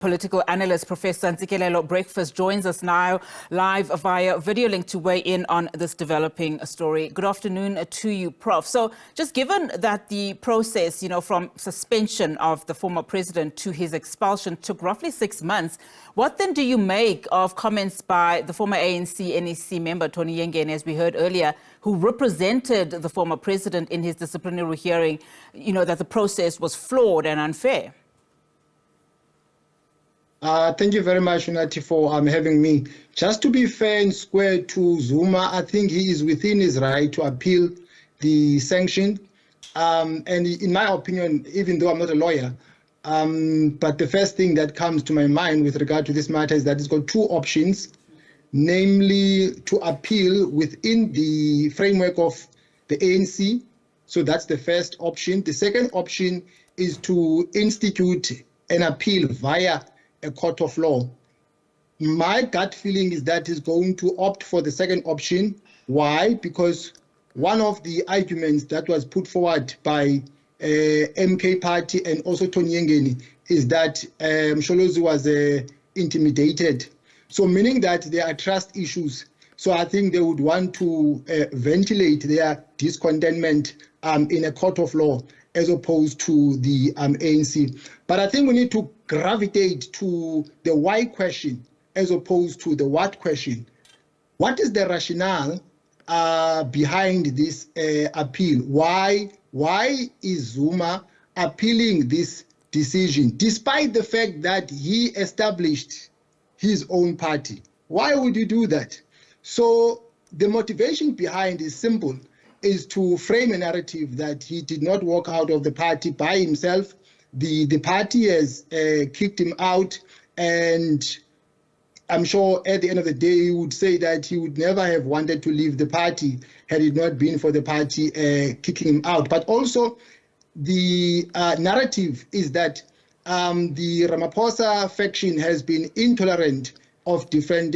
Political analyst Professor Ntsikelelo Breakfast joins us now live via video link to weigh in on this developing story. Good afternoon to you, Prof. So just given that the process, from suspension of the former president to his expulsion took roughly 6 months, what then do you make of comments by the former ANC NEC member, Tony Yengeni, as we heard earlier, who represented the former president in his disciplinary hearing, that the process was flawed and unfair? Thank you very much, Unati, for having me. Just to be fair and square to Zuma, I think he is within his right to appeal the sanction. And in my opinion, even though I'm not a lawyer, but the first thing that comes to my mind with regard to this matter is that it's got two options, namely to appeal within the framework of the ANC. So that's the first option. The second option is to institute an appeal via a court of law. My gut feeling is that he's going to opt for the second option. Why? Because one of the arguments that was put forward by MK Party and also Tony Yengeni is that Msholozi was intimidated. So meaning that there are trust issues. So I think they would want to ventilate their discontentment in a court of law as opposed to the ANC. But I think we need to gravitate to the why question as opposed to the what question. What is the rationale behind this appeal? Why is Zuma appealing this decision, despite the fact that he established his own party? Why would you do that? So the motivation behind is simple, is to frame a narrative that he did not walk out of the party by himself. The party has kicked him out, and I'm sure at the end of the day he would say that he would never have wanted to leave the party had it not been for the party kicking him out. But also the narrative is that the Ramaphosa faction has been intolerant of different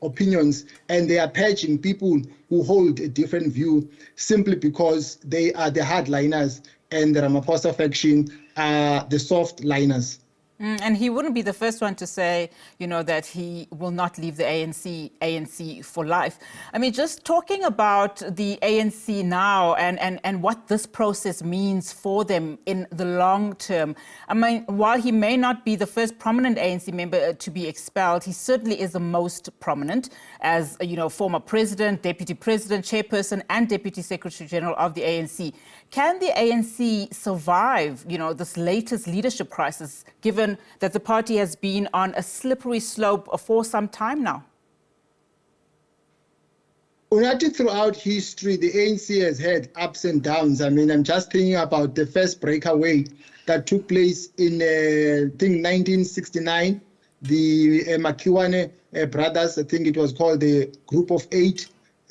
opinions, and they are purging people who hold a different view simply because they are the hardliners and the Ramaphosa faction are the soft liners. And he wouldn't be the first one to say, that he will not leave the ANC for life. I mean, just talking about the ANC now and what this process means for them in the long term. I mean, while he may not be the first prominent ANC member to be expelled, he certainly is the most prominent as, former president, deputy president, chairperson, and deputy secretary general of the ANC. Can the ANC survive, this latest leadership crisis, given that the party has been on a slippery slope for some time now? Throughout history, the ANC has had ups and downs. I mean, I'm just thinking about the first breakaway that took place in, I think, 1969. The Makiwane brothers, I think it was called the Group of Eight.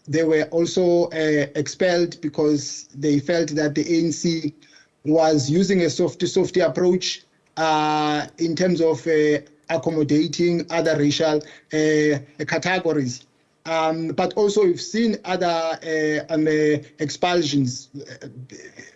They were also expelled because they felt that the ANC was using a softy approach in terms of accommodating other racial categories. But also we've seen other expulsions.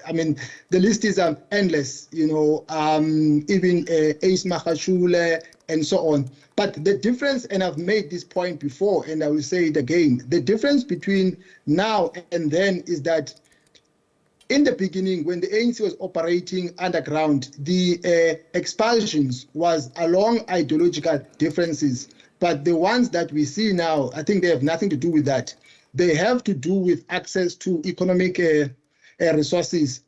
I mean, the list is endless, even Ace Mahashule and so on. But the difference, and I've made this point before, and I will say it again, the difference between now and then is that in the beginning, when the ANC was operating underground, the expulsions was along ideological differences. But the ones that we see now, I think they have nothing to do with that. They have to do with access to economic resources.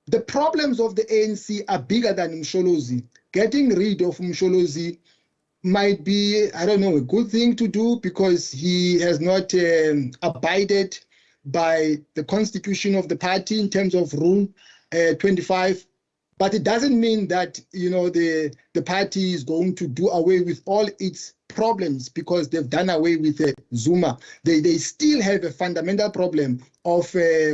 The problems of the ANC are bigger than Msholozi. Getting rid of Msholozi might be, I don't know, a good thing to do because he has not abided by the constitution of the party in terms of Rule 25. But it doesn't mean that, the party is going to do away with all its problems because they've done away with Zuma. They still have a fundamental problem of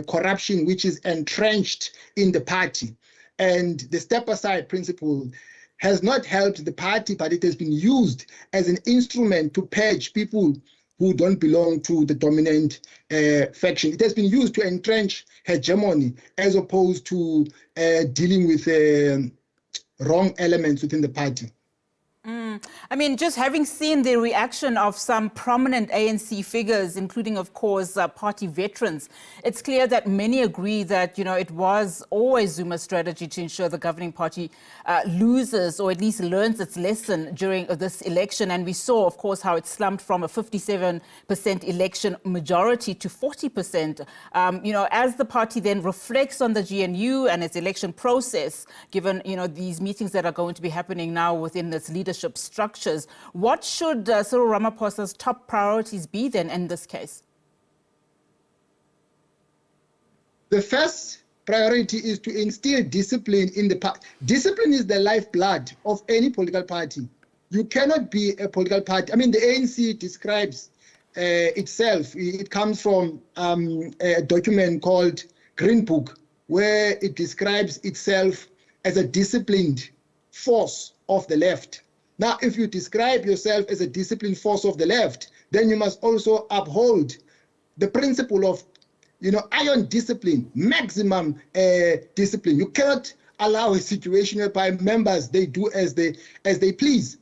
corruption, which is entrenched in the party. And the step-aside principle has not helped the party, but it has been used as an instrument to purge people who don't belong to the dominant faction. It has been used to entrench hegemony as opposed to dealing with wrong elements within the party. I mean, just having seen the reaction of some prominent ANC figures, including, of course, party veterans, it's clear that many agree that, you know, it was always Zuma's strategy to ensure the governing party loses or at least learns its lesson during this election. And we saw, of course, how it slumped from a 57% election majority to 40%. You know, as the party then reflects on the GNU and its election process, given, you know, these meetings that are going to be happening now within its leadership structures, what should Cyril Ramaphosa's top priorities be then in this case? The first priority is to instill discipline in the party. Discipline is the lifeblood of any political party. You cannot be a political party. I mean, the ANC describes itself. It comes from a document called Green Book, where it describes itself as a disciplined force of the left. Now, if you describe yourself as a disciplined force of the left, then you must also uphold the principle of, you know, iron discipline, maximum discipline. You cannot allow a situation whereby members, they do as they please.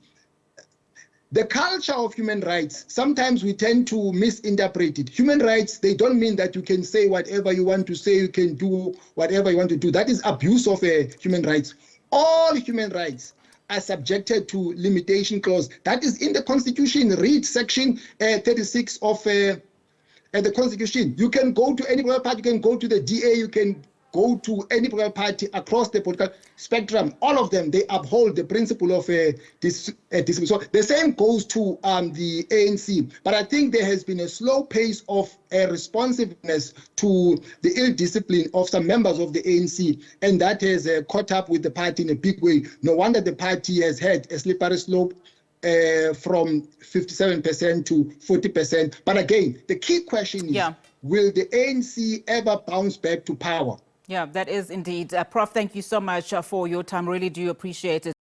The culture of human rights, sometimes we tend to misinterpret it. Human rights, they don't mean that you can say whatever you want to say, you can do whatever you want to do. That is abuse of human rights. All human rights are subjected to limitation clause. That is in the Constitution. Read section 36 of the Constitution. You can go to any political party, you can go to the DA, you can go to any political party across the political spectrum. All of them, they uphold the principle of discipline. So the same goes to the ANC. But I think there has been a slow pace of responsiveness to the ill discipline of some members of the ANC, and that has caught up with the party in a big way. No wonder the party has had a slippery slope from 57% to 40%. But again, the key question is, will the ANC ever bounce back to power? Yeah, that is indeed. Prof, thank you so much for your time. Really do appreciate it.